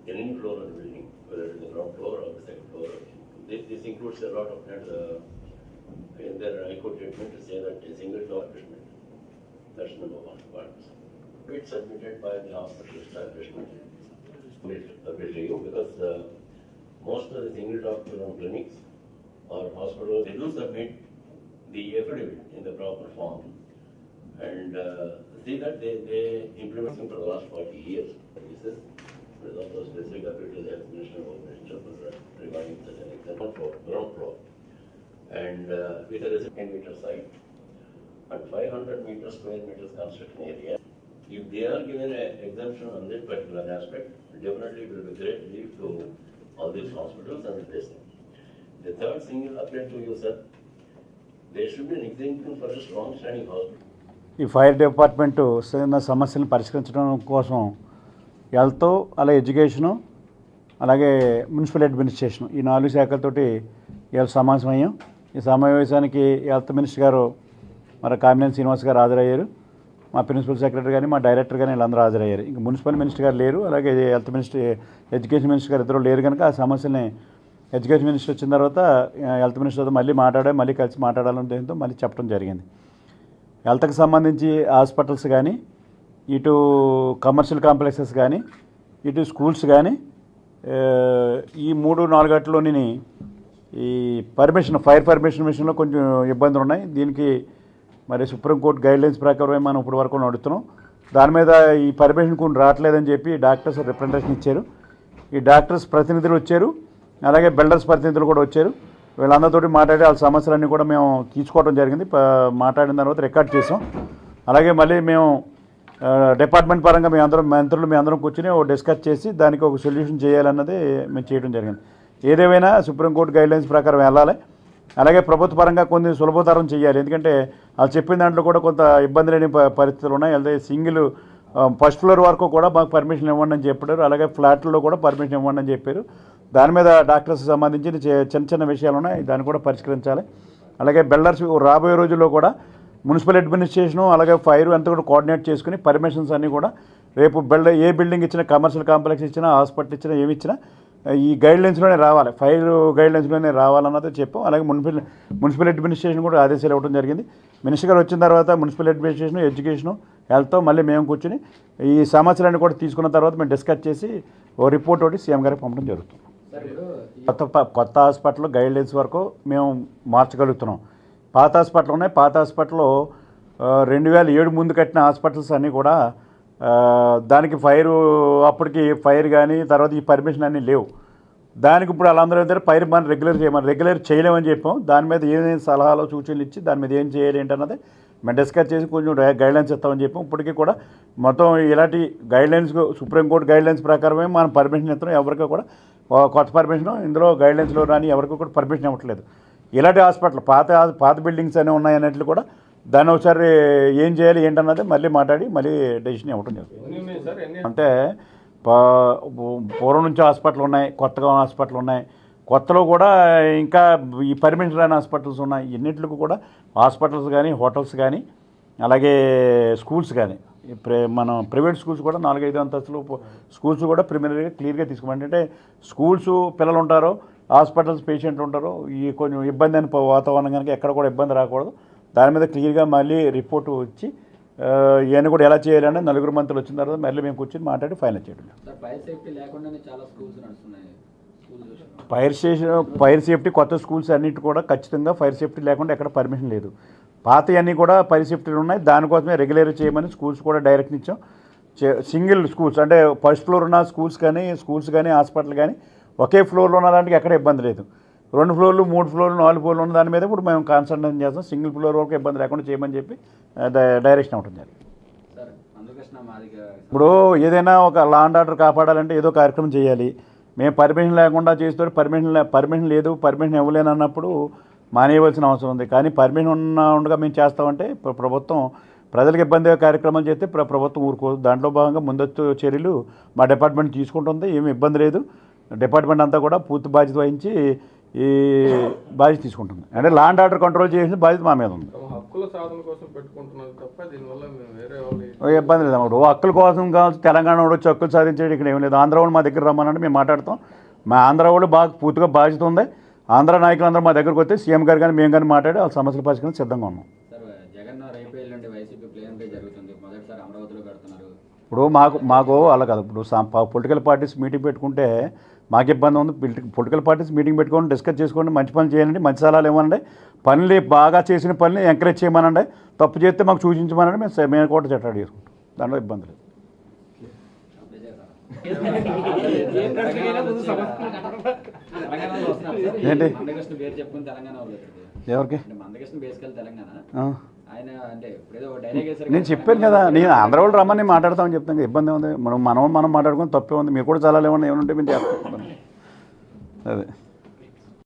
any floor of the building, whether it is the ground floor or the second floor. This includes a lot of in their High Court judgment to say that a single floor establishment. That's number one part. It's submitted by the hospital establishment. Will you because most of the single doctor clinics or hospitals, they do submit the affidavit in the proper form and see that they implement it for the last 40 years. This is also specific appeal to the Health Minister regarding such an example ground floor and with a 10 meter site and 500 meters square meters construction area. If they are given an exemption on this particular aspect, definitely it will be great relief to all these hospitals and this thing. The third single appeal to you, sir, there should be an exemption for a strong standing hospital. ఈ fire department చిన్న సమస్యలను పరిష్కరించడం కోసం health అలాగే education అలాగే municipal administration ఈ 4 శాఖలతోటి ఇవాళ సమావేశమయ్యాం. ఈ సమావేశానికి హెల్త్ మినిస్టర్ గారు మరి కామినేని శ్రీనివాస్ గారు హాజరయ్యారు. మా ప్రిన్సిపల్ సెక్రటరీ కానీ మా డైరెక్టర్ కానీ వీళ్ళందరూ హాజరయ్యారు. ఇంకా మున్సిపల్ మినిస్టర్ గారు లేరు, అలాగే హెల్త్ మినిస్టర్ ఎడ్యుకేషన్ మినిస్టర్ గారు ఇద్దరు లేరు కనుక ఆ సమస్యని ఎడ్యుకేషన్ మినిస్టర్ వచ్చిన తర్వాత హెల్త్ మినిస్టర్తో మళ్ళీ మళ్ళీ కలిసి మాట్లాడాలని దీంతో మళ్ళీ చెప్పడం జరిగింది. హెల్త్కి సంబంధించి హాస్పిటల్స్ కానీ ఇటు కమర్షియల్ కాంప్లెక్సెస్ కానీ ఇటు స్కూల్స్ కానీ ఈ 3-4 గంటల్లోని ఈ ఫైర్ పర్మిషన్ విషయంలో కొంచెం ఇబ్బందులు ఉన్నాయి. దీనికి మరి సుప్రీంకోర్టు గైడ్లైన్స్ ప్రకారమే మనం ఇప్పుడు వరకు నడుస్తున్నాం. దాని మీద ఈ పర్మిషన్ కొన్ని రావట్లేదని చెప్పి డాక్టర్స్ రిప్రజెంటేషన్ ఇచ్చారు. ఈ డాక్టర్స్ ప్రతినిధులు వచ్చారు, అలాగే బిల్డర్స్ ప్రతినిధులు కూడా వచ్చారు. వీళ్ళందరితోటి మాట్లాడి వాళ్ళ సమస్యలన్నీ కూడా మేము తీసుకోవడం జరిగింది. మాట్లాడిన తర్వాత రికార్డ్ చేసాం. అలాగే మళ్ళీ మేము డిపార్ట్మెంట్ పరంగా మంత్రులు మీ అందరం కూర్చొని డిస్కస్ చేసి దానికి ఒక సొల్యూషన్ చేయాలన్నది మేము చేయడం జరిగింది. ఏదేమైనా సుప్రీంకోర్టు గైడ్లైన్స్ ప్రకారం వెళ్ళాలి. అలాగే ప్రభుత్వ పరంగా కొన్ని సులభతరం చేయాలి. ఎందుకంటే వాళ్ళు చెప్పిన దాంట్లో కూడా కొంత ఇబ్బంది లేని పరిస్థితులు ఉన్నాయి. అలాగే సింగిల్ ఫస్ట్ ఫ్లోర్ వరకు కూడా మాకు పర్మిషన్ ఇవ్వండి అని చెప్పారు. అలాగే ఫ్లాట్లలో కూడా పర్మిషన్ ఇవ్వండి అని చెప్పారు. దాని మీద డాక్టర్స్కి సంబంధించిన చిన్న విషయాలు ఉన్నాయి, దాన్ని కూడా పరిష్కరించాలి. అలాగే బిల్డర్స్ రాబోయే రోజుల్లో కూడా మున్సిపల్ అడ్మినిస్ట్రేషను అలాగే ఫైర్ అంతా కూడా కోఆర్డినేట్ చేసుకుని పర్మిషన్స్ అన్నీ కూడా రేపు ఏ బిల్డింగ్ ఇచ్చినా, కమర్షియల్ కాంప్లెక్స్ ఇచ్చినా, హాస్పిటల్ ఇచ్చినా, ఏమి ఇచ్చినా ఈ గైడ్లైన్స్లోనే రావాలి, ఫైర్ గైడ్లైన్స్లోనే రావాలన్నది చెప్పాం. అలాగే మున్సిపల్ అడ్మినిస్ట్రేషన్ కూడా ఆదేశాలు ఇవ్వడం జరిగింది. మినిస్టర్ గారు వచ్చిన తర్వాత మున్సిపల్ అడ్మినిస్ట్రేషన్, ఎడ్యుకేషను, హెల్త్ మళ్ళీ మేము కూర్చొని ఈ సమస్యలన్నీ కూడా తీసుకున్న తర్వాత మేము డిస్కస్ చేసి ఓ రిపోర్ట్ ఒకటి సీఎం గారికి పంపడం జరుగుతుంది. కొత్త హాస్పిటల్ గైడ్లైన్స్ వరకు మేము మార్చగలుగుతున్నాం. పాత హాస్పిటల్ ఉన్నాయి. పాత హాస్పిటల్లో 2007 ముందు కట్టిన హాస్పిటల్స్ అన్నీ కూడా దానికి అప్పటికి ఫైర్ కానీ తర్వాత ఈ పర్మిషన్ అన్నీ లేవు. దానికి ఇప్పుడు వాళ్ళందరూ అయితే ఫైర్ మనం రెగ్యులర్ చేయలేమని చెప్పాం. దాని మీద ఏమేమి సలహాలు సూచనలు ఇచ్చి దాని మీద ఏం చేయాలి ఏంటన్నది మేము డిస్కస్ చేసి కొంచెం గైడ్లైన్స్ ఇస్తామని చెప్పాం. ఇప్పటికీ కూడా మొత్తం ఇలాంటి గైడ్లైన్స్ సుప్రీంకోర్టు గైడ్లైన్స్ ప్రకారమే మనం పర్మిషన్ ఇస్తాం. ఎవరికి కూడా కొత్త పర్మిషన్ ఇందులో గైడ్లైన్స్లో రాని ఎవరికి కూడా పర్మిషన్ ఇవ్వట్లేదు. ఇలాంటి హాస్పిటల్ పాత బిల్డింగ్స్ అనేవి ఉన్నాయన్నట్లు కూడా దాన్ని ఒకసారి ఏం చేయాలి ఏంటన్నది మళ్ళీ మాట్లాడి మళ్ళీ డెసిషన్ ఇవ్వటం జరుగుతుంది. అంటే పూర్వం నుంచి హాస్పిటల్ ఉన్నాయి, కొత్తగా హాస్పిటల్ ఉన్నాయి. కొత్తలో కూడా ఇంకా ఈ పర్మిషన్ రాని హాస్పిటల్స్ ఉన్నాయి. ఎన్నింటికి కూడా హాస్పిటల్స్ కానీ, హోటల్స్ కానీ, అలాగే స్కూల్స్ కానీ మనం ప్రైవేట్ స్కూల్స్ కూడా 4-5 అంతస్తులు స్కూల్స్ కూడా ప్రిమినరీగా క్లియర్గా తీసుకోమంటే, అంటే స్కూల్స్ పిల్లలు ఉంటారో, హాస్పిటల్స్ పేషెంట్లు ఉంటారో, ఈ కొంచెం ఇబ్బంది అని వాతావరణం కనుక ఎక్కడ కూడా ఇబ్బంది రాకూడదు. దాని మీద క్లియర్గా మళ్ళీ రిపోర్టు వచ్చి ఇవన్నీ కూడా ఎలా చేయాలని 4 మంత్రులు వచ్చిన తర్వాత మళ్ళీ మేము కూర్చొని మాట్లాడి ఫైనల్ చేయడం. ఫైర్ సేఫ్టీ కొత్త స్కూల్స్ అన్నిటి కూడా ఖచ్చితంగా ఫైర్ సేఫ్టీ లేకుండా ఎక్కడ పర్మిషన్ లేదు. పాతవన్నీ కూడా ఫైర్ సేఫ్టీలు ఉన్నాయి. దానికోసమే రెగ్యులర్ చేయమని స్కూల్స్ కూడా డైరెక్షన్ ఇచ్చాం. సింగిల్ స్కూల్స్ అంటే ఫస్ట్ ఫ్లోర్ ఉన్న స్కూల్స్ కానీ హాస్పిటల్ కానీ ఒకే ఫ్లోర్లో ఉన్న దానికి ఎక్కడ ఇబ్బంది లేదు. 2 ఫ్లోర్లు 3 ఫ్లోర్లు 4 ఫ్లోర్లు ఉన్న దాని మీద ఇప్పుడు మేము కాన్సన్ట్రేషన్ చేస్తాం. సింగిల్ ఫ్లోర్ వరకు ఇబ్బంది లేకుండా చేయమని చెప్పి డైరెక్షన్ ఉంటుంది. ఇప్పుడు ఏదైనా ఒక లా అండ్ ఆర్డర్ కాపాడాలంటే ఏదో కార్యక్రమం చేయాలి. మేము పర్మిషన్ లేకుండా చేస్తే పర్మిషన్ లేదు, పర్మిషన్ ఇవ్వలేను అన్నప్పుడు మానేయవలసిన అవసరం ఉంది. కానీ పర్మిషన్ ఉండగా మేము చేస్తామంటే ప్రభుత్వం ప్రజలకు ఇబ్బందిగా కార్యక్రమాలు చేస్తే ప్రభుత్వం ఊరుకోదు. దాంట్లో భాగంగా ముందస్తు చర్యలు మా డిపార్ట్మెంట్ తీసుకుంటుంది. ఏమి ఇబ్బంది లేదు. డిపార్ట్మెంట్ అంతా కూడా పూర్తి బాధ్యత వహించి ఈ బాధ్యత తీసుకుంటుంది. అంటే లా అండ్ ఆర్డర్ కంట్రోల్ చేసిన బాధ్యత మా మీద ఉంది. హక్కుల సాధన కోసం పెట్టుకుంటున్నారు తప్ప దీనివల్ల మేము వేరే వాళ్ళు ఇబ్బంది లేదు అప్పుడు హక్కుల కోసం కావచ్చు తెలంగాణ వాడు వచ్చి హక్కులు సాధించేది ఇక్కడ ఏం లేదు. ఆంధ్ర వాళ్ళు మా దగ్గర రమ్మనంటే మేము మాట్లాడతాం. మా ఆంధ్ర వాళ్ళు బాగా పూర్తిగా బాధ్యత ఉంది. ఆంధ్ర నాయకులందరూ మా దగ్గరకు వస్తే సీఎం గారు కానీ మేము కానీ మాట్లాడి వాళ్ళ సమస్యలు పరిష్కరించి సిద్ధంగా ఉన్నాం. సార్ జగన్ రేపు ఎల్లుండి వైసీపీ ప్లేన్ పై జరుగుతుంది, మొదటిసారి అమరావతిలో కడుతున్నారు. ఇప్పుడు మాకు అలా కాదు. ఇప్పుడు పొలిటికల్ పార్టీస్ మీటింగ్ పెట్టుకుంటే మాకు ఇబ్బంది ఉంది. పొలిటికల్ పార్టీస్ మీటింగ్ పెట్టుకొని డిస్కస్ చేసుకోండి, మంచి పనులు చేయండి, మంచి సలహాలు ఇవ్వనండి, పనులు బాగా చేసిన పనులు ఎంకరేజ్ చేయమనండి, తప్పు చేస్తే మాకు సూచించమనండి, మేము కూడా చట్టాడు చేసుకుంటాం. దాంట్లో ఇబ్బంది లేదు. ఏంటి మందకృష్ణ పేరు చెప్పుకుని తెలంగాణ వాళ్ళు ఎవరికి మందకృష్ణ బేసికల్ తెలంగాణ ఆయన అంటే ఇప్పుడేదో డైలాగ్ వేశారు. నేను చెప్పాను కదా, నేను ఆంధ్ర వాళ్ళు రమ్మని మాట్లాడతామని చెప్తాను. ఇబ్బంది ఉంది. మనం మాట్లాడుకుని తప్పే ఉంది. మీరు కూడా చాలా లేవన్నా ఏమంటే మేము చేస్తాం. అదే